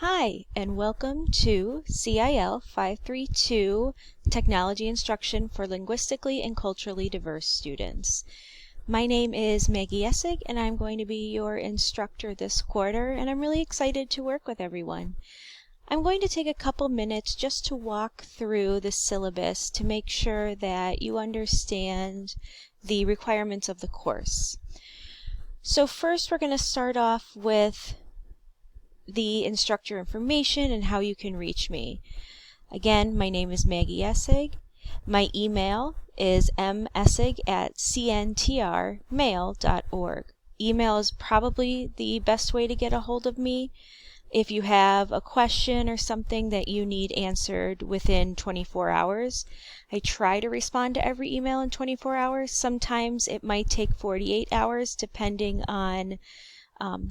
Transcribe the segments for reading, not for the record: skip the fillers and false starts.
Hi, and welcome to CIL532 Technology Instruction for Linguistically and Culturally Diverse Students. My name is Maggie Essig, and I'm going to be your instructor this quarter, and I'm really excited to work with everyone. I'm going to take a couple minutes just to walk through the syllabus to make sure that you understand the requirements of the course. So first, we're going to start off with the instructor information and how you can reach me. Again, my name is Maggie Essig. My email is messig@cntrmail.org. Email is probably the best way to get a hold of me. If you have a question or something that you need answered within 24 hours, I try to respond to every email in 24 hours. Sometimes it might take 48 hours depending on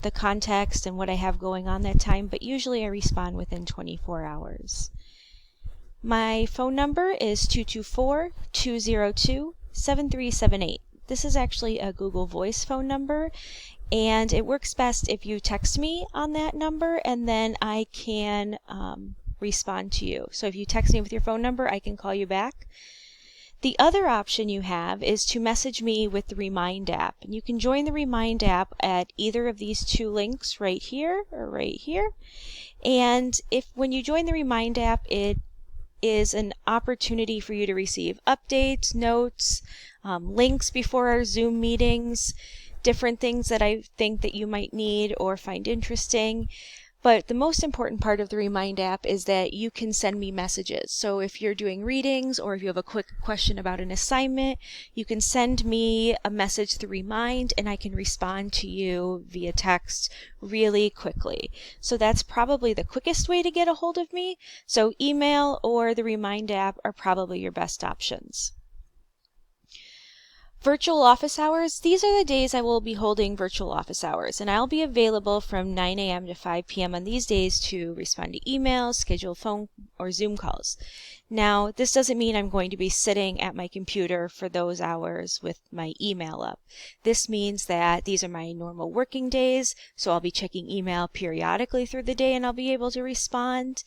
the context and what I have going on that time, but usually I respond within 24 hours. My phone number is 224-202-7378. This is actually a Google Voice phone number, and it works best if you text me on that number, and then I can respond to you. So if you text me with your phone number, I can call you back. The other option you have is to message me with the Remind app. And you can join the Remind app at either of these two links right here or right here. And when you join the Remind app, it is an opportunity for you to receive updates, notes, links before our Zoom meetings, different things that I think that you might need or find interesting. But the most important part of the Remind app is that you can send me messages. So if you're doing readings or if you have a quick question about an assignment, you can send me a message through Remind and I can respond to you via text really quickly. So that's probably the quickest way to get a hold of me. So email or the Remind app are probably your best options. Virtual office hours, these are the days I will be holding virtual office hours, and I'll be available from 9 a.m. to 5 p.m. on these days to respond to emails, schedule phone or Zoom calls. Now, this doesn't mean I'm going to be sitting at my computer for those hours with my email up. This means that these are my normal working days, so I'll be checking email periodically through the day and I'll be able to respond.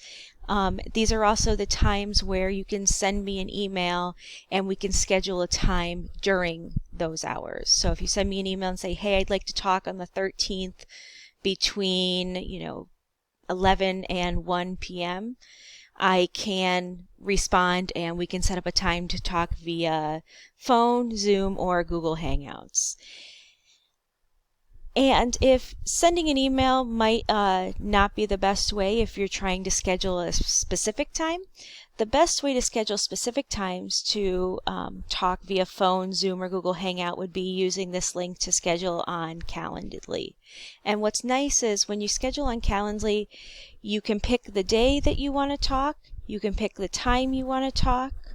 These are also the times where you can send me an email and we can schedule a time during those hours. So if you send me an email and say, hey, I'd like to talk on the 13th between 11 and 1 p.m., I can respond and we can set up a time to talk via phone, Zoom, or Google Hangouts. And if sending an email might not be the best way if you're trying to schedule a specific time, the best way to schedule specific times to talk via phone, Zoom, or Google Hangout would be using this link to schedule on Calendly. And what's nice is when you schedule on Calendly, you can pick the day that you want to talk, you can pick the time you want to talk,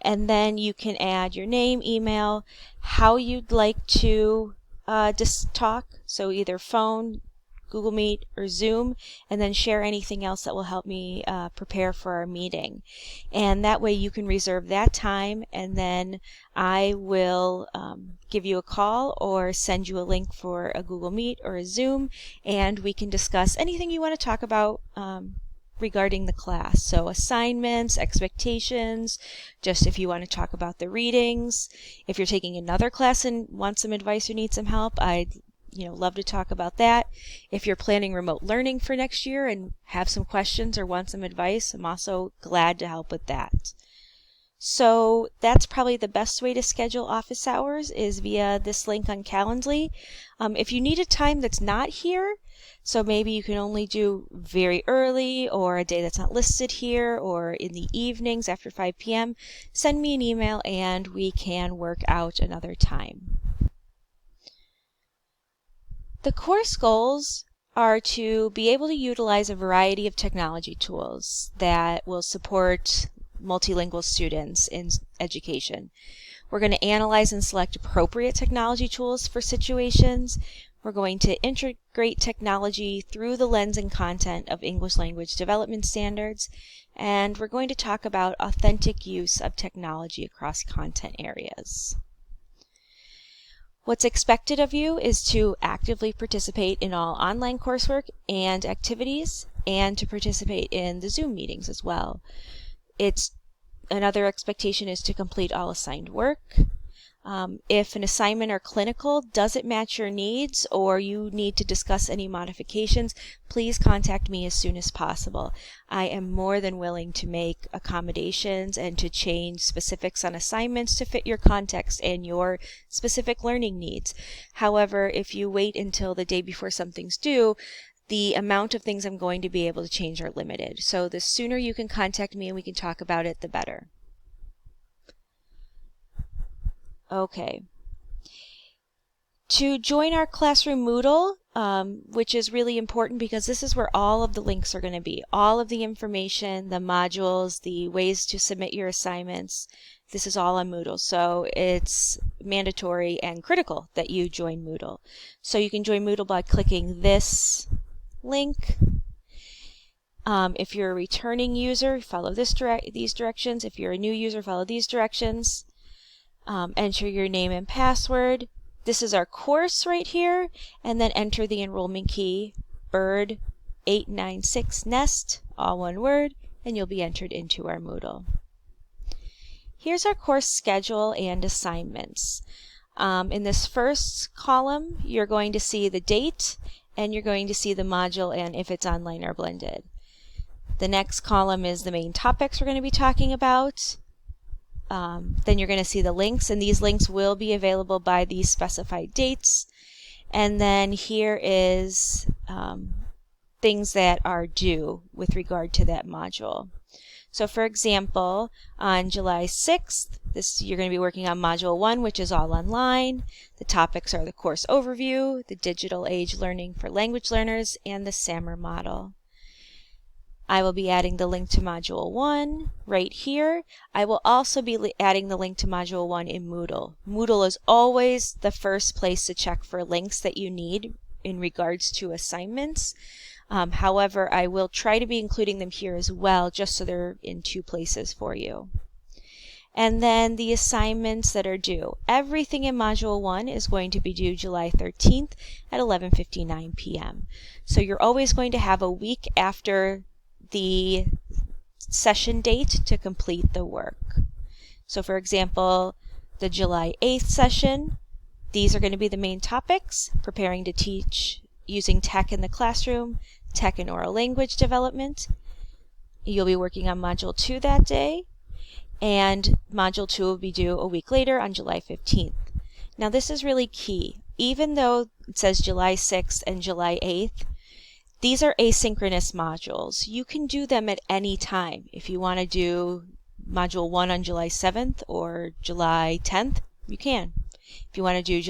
and then you can add your name, email, how you'd like to just talk, so either phone, Google Meet, or Zoom, and then share anything else that will help me prepare for our meeting. And that way you can reserve that time, and then I will give you a call or send you a link for a Google Meet or a Zoom, and we can discuss anything you want to talk about regarding the class. So assignments, expectations, just if you want to talk about the readings. If you're taking another class and want some advice or need some help, I'd love to talk about that. If you're planning remote learning for next year and have some questions or want some advice, I'm also glad to help with that. So that's probably the best way to schedule office hours is via this link on Calendly. If you need a time that's not here, so maybe you can only do very early or a day that's not listed here or in the evenings after 5 p.m., send me an email and we can work out another time. The course goals are to be able to utilize a variety of technology tools that will support multilingual students in education. We're going to analyze and select appropriate technology tools for situations. We're going to integrate technology through the lens and content of English language development standards, and we're going to talk about authentic use of technology across content areas. What's expected of you is to actively participate in all online coursework and activities, and to participate in the Zoom meetings as well. Another expectation is to complete all assigned work. If an assignment or clinical doesn't match your needs, or you need to discuss any modifications, please contact me as soon as possible. I am more than willing to make accommodations and to change specifics on assignments to fit your context and your specific learning needs. However, if you wait until the day before something's due, the amount of things I'm going to be able to change are limited. So the sooner you can contact me and we can talk about it, the better. Okay. To join our classroom Moodle, which is really important because this is where all of the links are going to be. All of the information, the modules, the ways to submit your assignments, this is all on Moodle. So it's mandatory and critical that you join Moodle. So you can join Moodle by clicking this link. If you're a returning user, follow these directions. If you're a new user, follow these directions. Enter your name and password. This is our course right here, and then enter the enrollment key, bird896nest, all one word, and you'll be entered into our Moodle. Here's our course schedule and assignments. In this first column, you're going to see the date, and you're going to see the module and if it's online or blended. The next column is the main topics we're going to be talking about. Then you're going to see the links, and these links will be available by these specified dates. And then here is things that are due with regard to that module. So for example, on July 6th, you're going to be working on Module 1, which is all online. The topics are the course overview, the digital age learning for language learners, and the SAMR model. I will be adding the link to Module 1 right here. I will also be adding the link to Module 1 in Moodle. Moodle is always the first place to check for links that you need in regards to assignments. However, I will try to be including them here as well, just so they're in two places for you. And then the assignments that are due. Everything in Module 1 is going to be due July 13th at 11:59 p.m. So you're always going to have a week after the session date to complete the work. So for example, the July 8th session, these are going to be the main topics: preparing to teach using tech in the classroom, tech and oral language development. You'll be working on Module 2 that day, and Module 2 will be due a week later on July 15th. Now this is really key. Even though it says July 6th and July 8th, these are asynchronous modules. You can do them at any time. If you want to do Module 1 on July 7th or July 10th, you can. If you want to do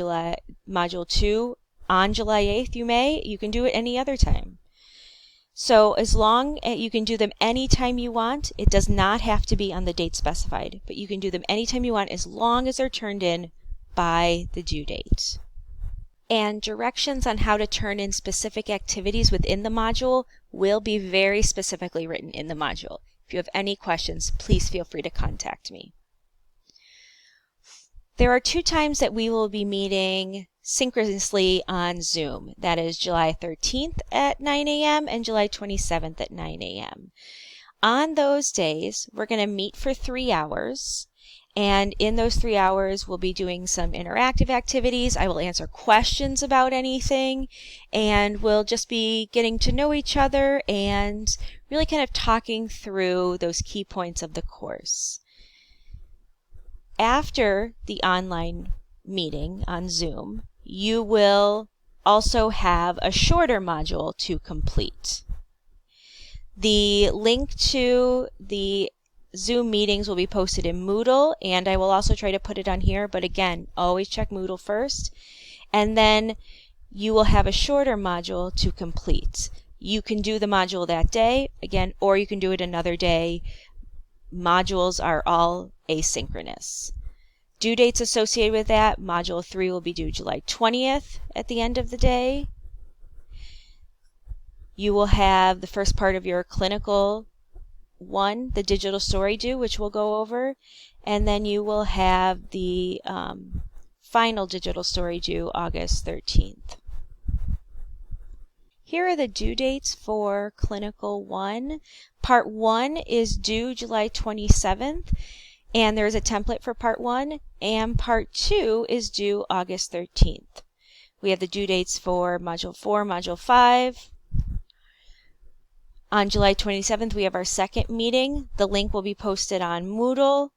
Module 2 on July 8th, you can do it any other time. So as long as you can do them anytime you want, it does not have to be on the date specified, but you can do them anytime you want as long as they're turned in by the due date. And directions on how to turn in specific activities within the module will be very specifically written in the module. If you have any questions, please feel free to contact me. There are 2 times that we will be meeting synchronously on Zoom. That is July 13th at 9 a.m. and July 27th at 9 a.m. On those days, we're going to meet for 3 hours. And in those 3 hours, we'll be doing some interactive activities. I will answer questions about anything, and we'll just be getting to know each other and really kind of talking through those key points of the course. After the online meeting on Zoom, you will also have a shorter module to complete. The link to the Zoom meetings will be posted in Moodle, and I will also try to put it on here, but again, always check Moodle first. And then you will have a shorter module to complete. You can do the module that day, again, or you can do it another day. Modules are all asynchronous. Due dates associated with that: Module 3 will be due July 20th at the end of the day. You will have the first part of your clinical 1, the digital story due, which we'll go over, and then you will have the final digital story due August 13th. Here are the due dates for Clinical 1. Part 1 is due July 27th, and there is a template for Part 1, and Part 2 is due August 13th. We have the due dates for Module 4, Module 5. On July 27th, we have our second meeting. The link will be posted on Moodle.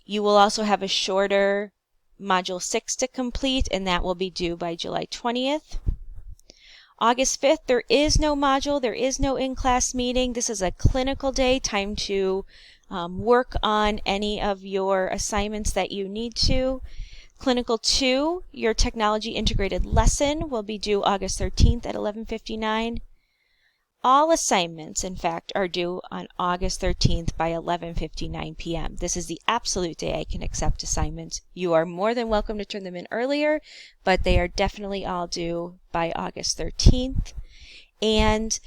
You will also have a shorter Module 6 to complete, and that will be due by July 20th. August 5th, there is no module, there is no in-class meeting. This is a clinical day, time to work on any of your assignments that you need to. Clinical 2, your technology integrated lesson, will be due August 13th at 11:59. All assignments, in fact, are due on August 13th by 11:59 p.m. This is the absolute day I can accept assignments. You are more than welcome to turn them in earlier, but they are definitely all due by August 13th. And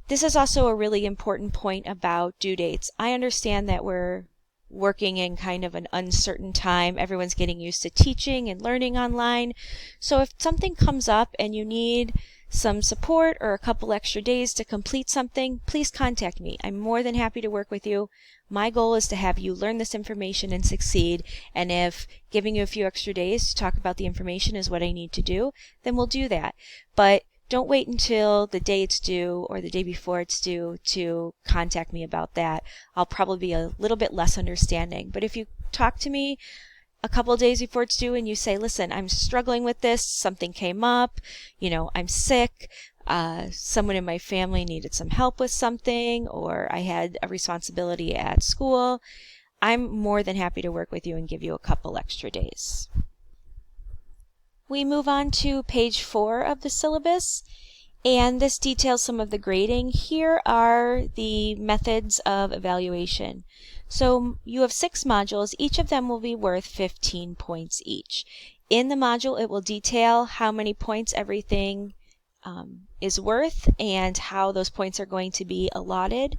this is also a really important point about due dates. I understand that we're working in kind of an uncertain time. Everyone's getting used to teaching and learning online. So if something comes up and you need some support or a couple extra days to complete something, please contact me. I'm more than happy to work with you. My goal is to have you learn this information and succeed, and if giving you a few extra days to talk about the information is what I need to do, then we'll do that. But don't wait until the day it's due or the day before it's due to contact me about that. I'll probably be a little bit less understanding. But if you talk to me a couple of days before it's due and you say, listen, I'm struggling with this, something came up, I'm sick, someone in my family needed some help with something, or I had a responsibility at school, I'm more than happy to work with you and give you a couple extra days. We move on to page 4 of the syllabus, and this details some of the grading. Here are the methods of evaluation. So you have 6 modules. Each of them will be worth 15 points each. In the module, it will detail how many points everything is worth and how those points are going to be allotted.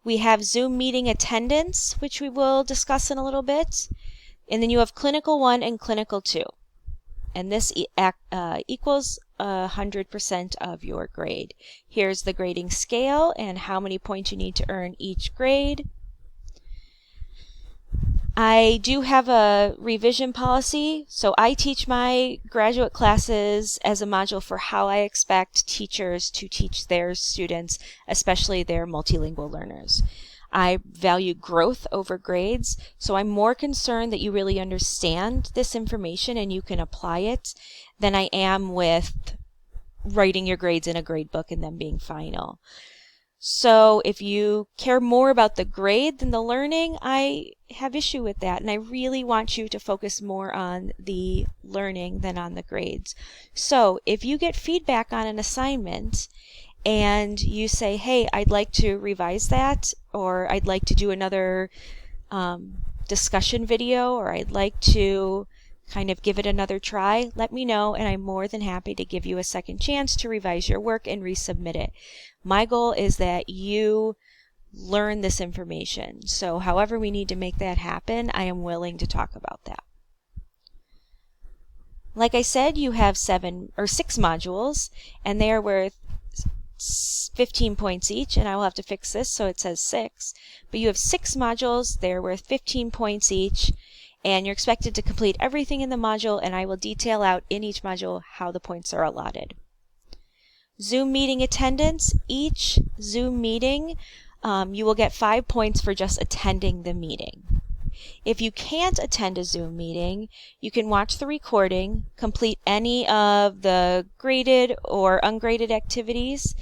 We have Zoom meeting attendance, which we will discuss in a little bit. And then you have Clinical 1 and Clinical 2. And this equals 100% of your grade. Here's the grading scale and how many points you need to earn each grade. I do have a revision policy, so I teach my graduate classes as a module for how I expect teachers to teach their students, especially their multilingual learners. I value growth over grades, so I'm more concerned that you really understand this information and you can apply it than I am with writing your grades in a grade book and them being final. So if you care more about the grade than the learning, I have issue with that, and I really want you to focus more on the learning than on the grades. So if you get feedback on an assignment and you say, hey, I'd like to revise that, or I'd like to do another discussion video, or I'd like to kind of give it another try, let me know, and I'm more than happy to give you a second chance to revise your work and resubmit it. My goal is that you learn this information. So however we need to make that happen, I am willing to talk about that. Like I said, you have 6 modules, and they are worth 15 points each, and I will have to fix this so it says 6. But you have 6 modules, they're worth 15 points each, and you're expected to complete everything in the module, and I will detail out in each module how the points are allotted. Zoom meeting attendance. Each Zoom meeting, you will get 5 points for just attending the meeting. If you can't attend a Zoom meeting, you can watch the recording, complete any of the graded or ungraded activities,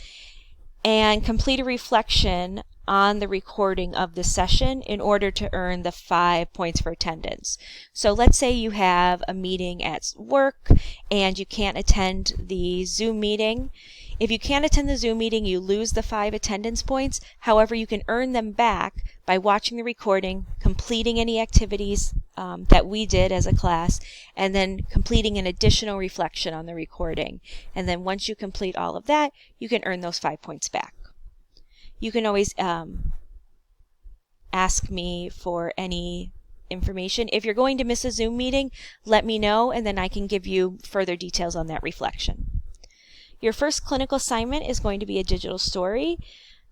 and complete a reflection on the recording of the session in order to earn the 5 points for attendance. So let's say you have a meeting at work and you can't attend the Zoom meeting. If you can't attend the Zoom meeting, you lose the 5 attendance points. However, you can earn them back by watching the recording, completing any activities that we did as a class, and then completing an additional reflection on the recording. And then once you complete all of that, you can earn those 5 points back. You can always ask me for any information. If you're going to miss a Zoom meeting, let me know, and then I can give you further details on that reflection. Your first clinical assignment is going to be a digital story.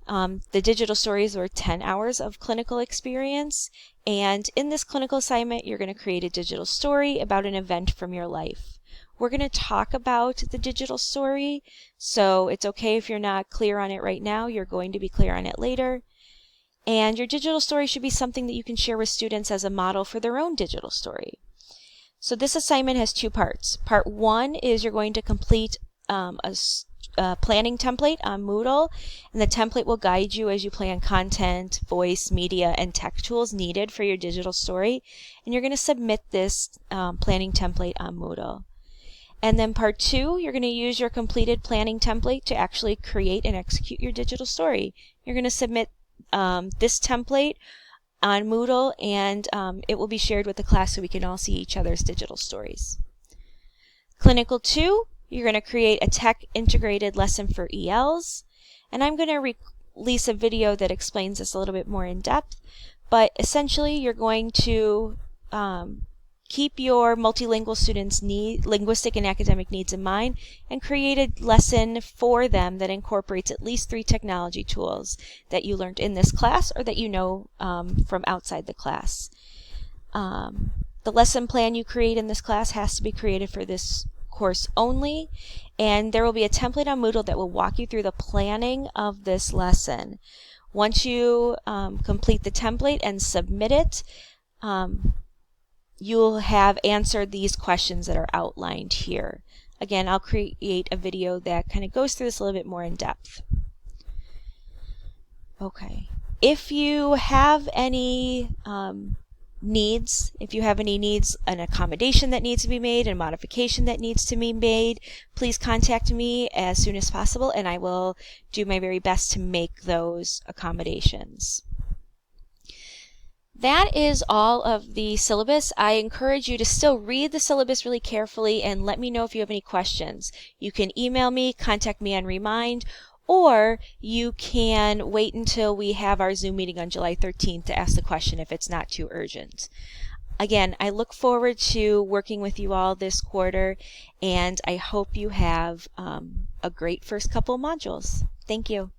The digital stories are 10 hours of clinical experience, and in this clinical assignment, you're going to create a digital story about an event from your life. We're going to talk about the digital story, so it's okay if you're not clear on it right now. You're going to be clear on it later. And your digital story should be something that you can share with students as a model for their own digital story. So this assignment has two parts. Part one is you're going to complete a planning template on Moodle, and the template will guide you as you plan content, voice, media, and tech tools needed for your digital story. And you're going to submit this planning template on Moodle. And then part two, you're going to use your completed planning template to actually create and execute your digital story. You're going to submit this template on Moodle, and it will be shared with the class so we can all see each other's digital stories. Clinical 2, you're going to create a tech integrated lesson for ELs, and I'm going to release a video that explains this a little bit more in depth, but essentially you're going to keep your multilingual students' linguistic and academic needs in mind and create a lesson for them that incorporates at least 3 technology tools that you learned in this class or that you know from outside the class. The lesson plan you create in this class has to be created for this course only, and there will be a template on Moodle that will walk you through the planning of this lesson. Once you complete the template and submit it, you'll have answered these questions that are outlined here. Again, I'll create a video that kind of goes through this a little bit more in depth. Okay. If you have any needs, an accommodation that needs to be made, a modification that needs to be made, please contact me as soon as possible, and I will do my very best to make those accommodations. That is all of the syllabus. I encourage you to still read the syllabus really carefully and let me know if you have any questions. You can email me, contact me on Remind, or you can wait until we have our Zoom meeting on July 13th to ask the question if it's not too urgent. Again, I look forward to working with you all this quarter, and I hope you have a great first couple modules. Thank you.